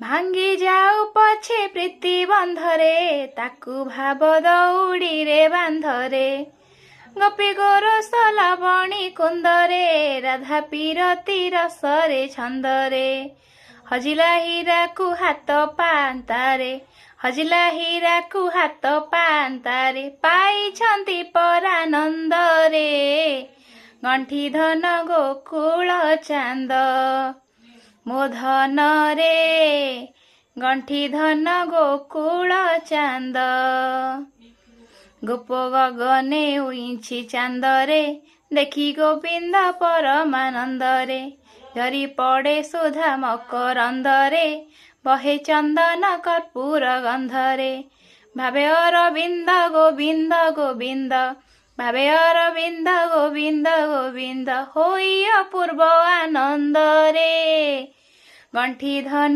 ଭାଙ୍ଗି ଯାଉ ପଛେ ପ୍ରୀତି ବନ୍ଧରେ, ତାକୁ ଭାବ ଦଉଡ଼ିରେ ବାନ୍ଧରେ। ଗୋପୀ ଗୋରସ ଲବଣୀ କୁନ୍ଦରେ, ରାଧା ପିରତି ରସରେ ଛନ୍ଦରେ। ହଜିଲା ହୀରାକୁ ହାତ ପାନ୍ତାରେ, ହଜିଲା ହୀରାକୁ ହାତ ପାନ୍ତାରେ, ପାଇଛନ୍ତି ପରାନନ୍ଦରେ। ଗଣ୍ଠି ଧନ ଗୋକୁଳ ଚାନ୍ଦ, ମୋ ଧନରେ ଗଣ୍ଠି ଧନ ଗୋକୁଳ ଚାନ୍ଦ। ଗୋପ ଗଗନେ ଉଇଁଛି ଚାନ୍ଦରେ, ଦେଖି ଗୋବିନ୍ଦ ପରମାନନ୍ଦରେ। ଝରି ପଡ଼େ ସୁଧା ମକରନ୍ଦରେ, ବହେ ଚନ୍ଦନ କର୍ପୂର ଗନ୍ଧରେ। ଭାବେ ଅରବିନ୍ଦ ଗୋବିନ୍ଦ ଗୋବିନ୍ଦ, ଭାବେ ଅରବିନ୍ଦ ଗୋବିନ୍ଦ ଗୋବିନ୍ଦ, ହୋଇ ଅପୂର୍ବ ଆନନ୍ଦରେ। ଗଣ୍ଠି ଧନ